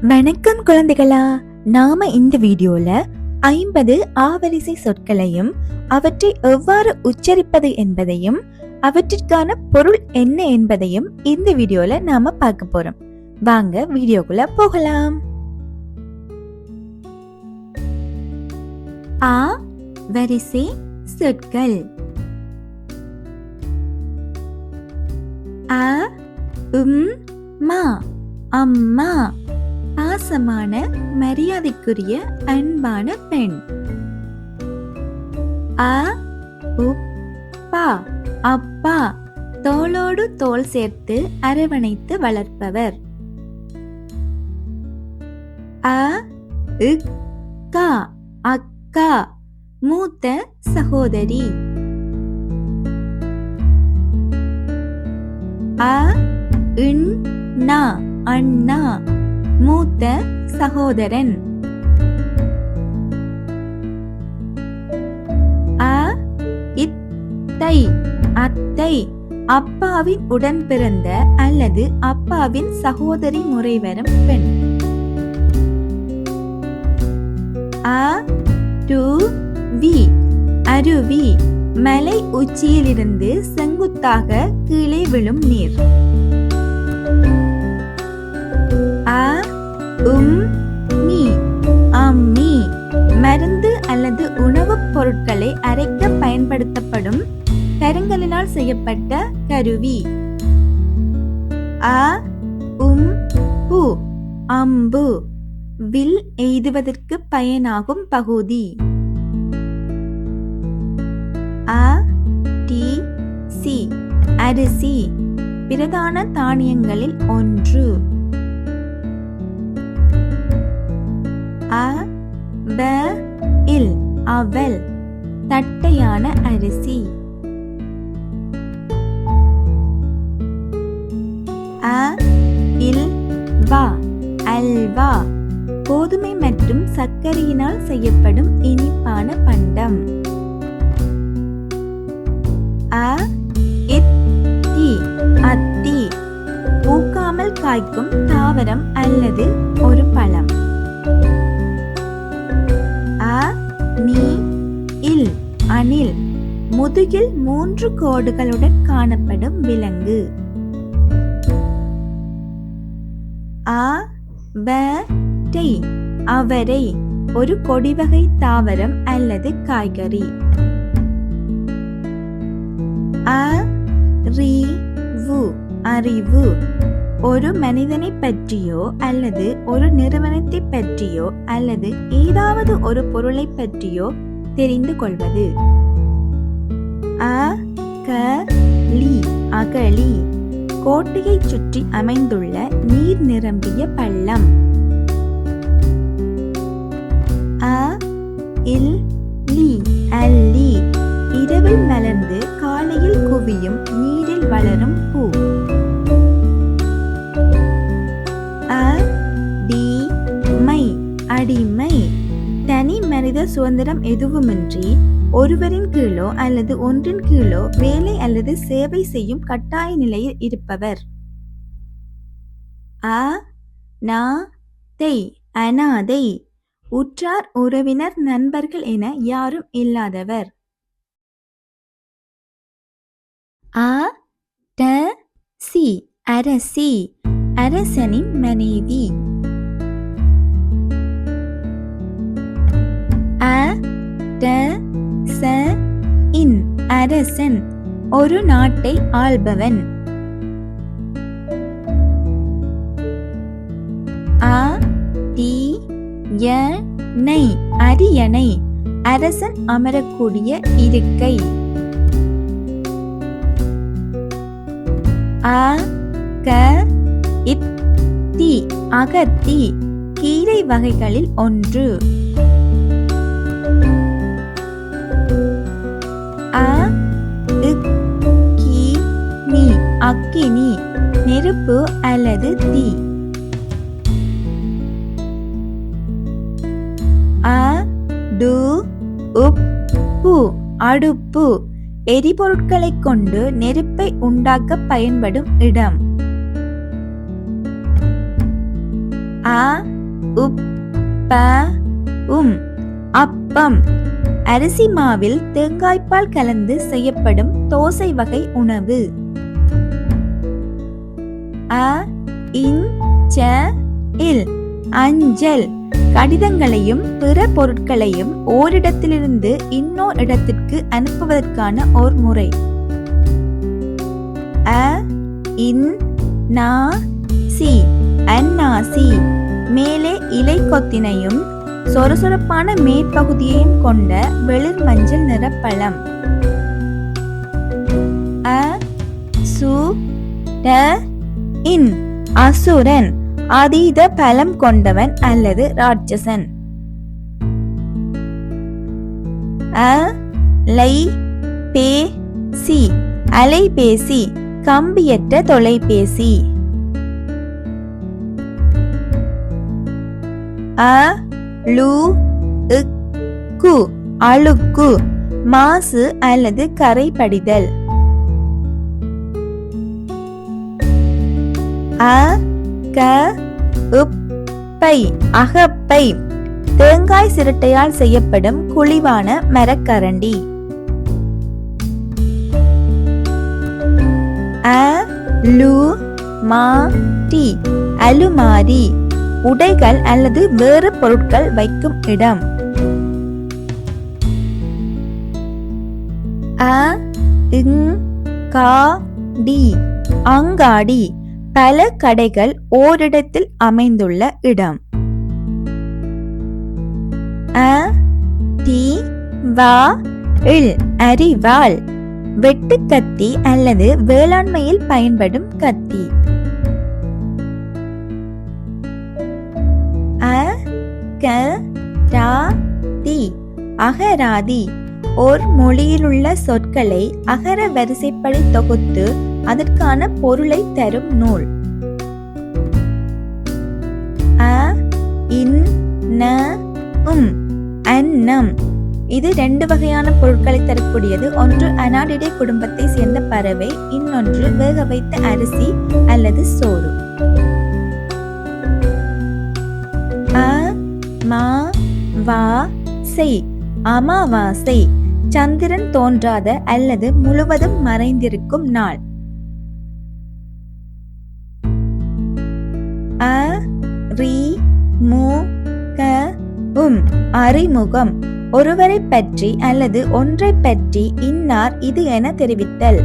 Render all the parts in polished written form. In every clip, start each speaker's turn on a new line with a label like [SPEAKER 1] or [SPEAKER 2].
[SPEAKER 1] வணக்கம் குழந்தைகளா. நாம இந்த வீடியோல 50 ஆவரிசை சொற்களையும் அவற்றை எவ்வாறு உச்சரிப்பது என்பதையும் அவற்றிற்கான பொருள் என்ன என்பதையும் இந்த வீடியோல நாம பார்க்க போறோம். வாங்க வீடியோக்குள்ள போகலாம். ஆ வரிசை சொற்கள். அ மா அம்மா, பாசமான மரியாதைக்குரிய அன்பான பெண். அ உப்பா அப்பா, தோளோடு தோள் சேர்த்து அரவணைத்து வளர்ப்பவர். அ இக்கா அக்கா, மூத்த சகோதரி. அ இன்னா அண்ணா, மூத்த சகோதரன். அ இத்தை அத்தை, அப்பாவின் உடன் பிறந்த அல்லது அப்பாவின் சகோதரி முறை வரும் பெண். அ ருவி அருவி, மலை உச்சியிலிருந்து செங்குத்தாக கீழே விழும் நீர். அ மீ அம்மி, மருந்து அல்லது உணவுப் பொருட்களை அரைக்க பயன்படுத்தப்படும் கருங்கலினால் செய்யப்பட்ட கருவி. அ பு அம்பு, வில் எய்துவதற்கு பயனாகும் பகுதி. அ சி அரிசி, பிரதான தானியங்களில் ஒன்று. அவல், தட்டையான அரிசி. அல்வா, கோதுமை மற்றும் சர்க்கரையினால் செய்யப்படும் இனிப்பான பண்டம். அத்தி, பூக்காமல் காய்க்கும் தாவரம் அல்லது ஒரு பழம். அணில், முதுகில் 3 கோடுகளுடன் காணப்படும் விலங்கு. அவரை, ஒரு கொடிவகை தாவரம் அல்லது காய்கறி. அறிவு, ஒரு மனிதனை பற்றியோ அல்லது ஒரு நிறுவனத்தை பற்றியோ அல்லது ஏதாவது ஒரு பொருளை பற்றியோ தெரிந்து கொள்வது. அகழி, கோட்டையை சுற்றி அமைந்துள்ள நீர் நிரம்பிய பள்ளம். அல்லி, இரவில் மலர்ந்து காலையில் குவியும் நீரில் வளரும் பூ. அடிமை, தனி மனித சுதந்திரம் எதுவுமின்றி ஒருவரின் கீழோ அல்லது ஒன்றின் கீழோ வேலை அல்லது சேவை செய்யும் கட்டாய நிலையில் இருப்பவர். அனாதை, உற்றார் உறவினர் நண்பர்கள் என யாரும் இல்லாதவர். அரசி, அரசனின் மனைவி. அரசன், ஒரு நாட்டை ஆள்பவன். அரியணை, அரசன் அமரக்கூடிய இருக்கை. அகத்தி, கீரை வகைகளில் ஒன்று. அக்கினி, நெருப்பு அல்லது தீ. அடுப்பு, எரிபொருட்களை கொண்டு நெருப்பை உண்டாக்க பயன்படும் இடம். உப் ப உம் அப்பம். அரிசி மாவில் தேங்காய்ப்பால் கலந்து செய்யப்படும் தோசை வகை உணவு. அ இன் ச இல் அஞ்சல். கடிதங்களையும் பிற பொருட்களையும் ஓரிடத்திலிருந்து இன்னொரு இடத்திற்கு அனுப்புவதற்கான ஓர் முறை. அ இன் நா சி அன்னாசி. மேலே இலை கொத்தினையும் சொரசொரப்பான மேற்பகுதியையும் கொண்ட வெளிர் மஞ்சள் நிற பழம். அ சு ட இன் அசுரன். அதீத பலம் கொண்டவன் அல்லது ராட்சசன். அ லை பே சி அலைபேசி. கம்பியற்ற தொலைபேசி. அ லு கு அழுக்கு. மாசு அல்லது கரை படிதல். அ க உப் பை அகப்பை. தேங்காய் சிரட்டையால் செய்யப்படும் குழிவான மரக்கரண்டி. அ லு மா டி அலுமாரி. உடைகள் அல்லது வேறு பொருட்கள் வைக்கும் இடம். அ இங் கா டி அங்காடி. பல கடைகள் ஓரிடத்தில் அமைந்துள்ள இடம். அ டி வா இல் அரிவாள். வெட்டு கத்தி அல்லது வேளாண்மையில் பயன்படும் கத்தி. அ க ரா தி அகராதி. ஓர் மொழியிலுள்ள சொற்களை அகர வரிசைப்படி தொகுத்து அதற்கான பொருளை தரும் நூல். அ இன் ந உம் அன்னம். இது 2 வகையான பொருட்களை தரக்கூடியது. ஒன்று அனாடிடை குடும்பத்தை சேர்ந்த பறவை, இன்னொன்று வேக வைத்த அரிசி அல்லது சோறு. அ மா வா செய் அமாவாசை. சந்திரன் தோன்றாத அல்லது முழுவதும் மறைந்திருக்கும் நாள். அ ரி மு க உம் அறிமுகம். ஒருவரை பற்றி அல்லது ஒன்றை பற்றி இன்னார் இது என தெரிவித்தல்.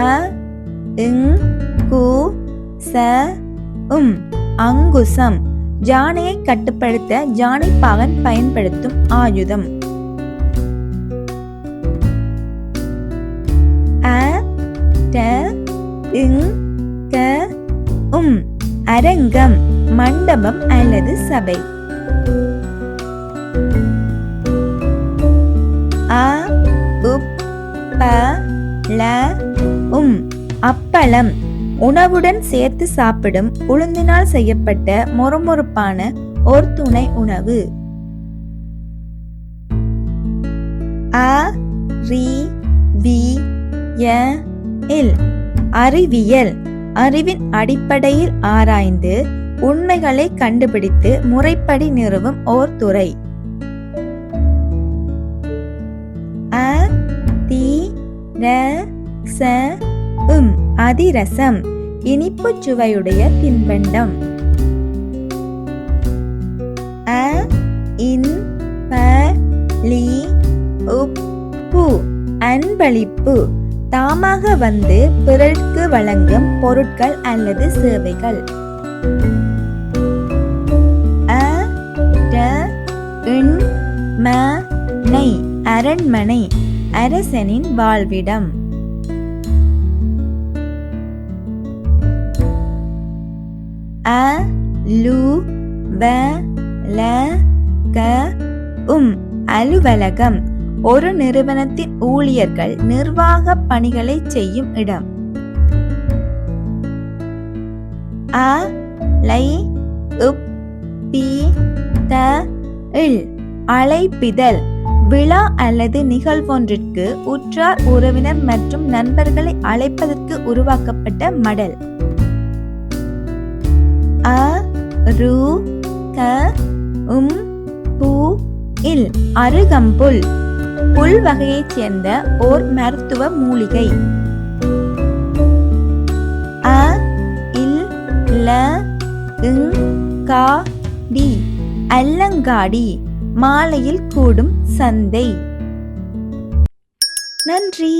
[SPEAKER 1] அ இங் கு ச உம் அங்குசம். ஜானையை கட்டுப்படுத்த ஜானைப்பாகன் பயன்படுத்தும் ஆயுதம். அ ட இங் க உம் அரங்கம், மண்டபம் அல்லது சபை. அ உப் ப ல உம் அப்பளம். உணவுடன் சேர்த்து சாப்பிடும் உளுந்தினால் செய்யப்பட்ட மொறுமொறுப்பான ஒரு துணை உணவு. அ ரி வி ய இல் அறிவியல். அறிவின் அடிப்படையில் ஆராய்ந்து உண்மைகளை கண்டுபிடித்து முறைப்படி நிறுவும் ஓர் துறை. அ தி ர ச உம் அதிரசம். இனிப்பு சுவையுடைய தின்பண்டம். அ இன் ப லி உப் பு அன்பளிப்பு. தாமாக வந்து பிறருக்கு வழங்கும் பொருட்கள் அல்லது சேவைகள். அ ட இன் ம நை அரண்மனை, அரசனின் வாழ்விடம். அ லு வ ல க உம் அலுவலகம். ஒரு நிறுவனத்தின் ஊழியர்கள் நிர்வாக பணிகளை செய்யும் இடம். அ லை உப் பி த இல் அழைப்பிதழ். விழா அல்லது நிகழ்வொன்றிற்கு உற்றார் உறவினர் மற்றும் நண்பர்களை அழைப்பதற்கு உருவாக்கப்பட்ட மடல். அ ரு க உம் பு இல் அருகம்புல் புல் வகையைச் சேர்ந்த ஓர் மருத்துவ மூலிகை. அ இல் ல இங் கா டி அல்லங்காடி மாலையில் கூடும் சந்தை. நன்றி.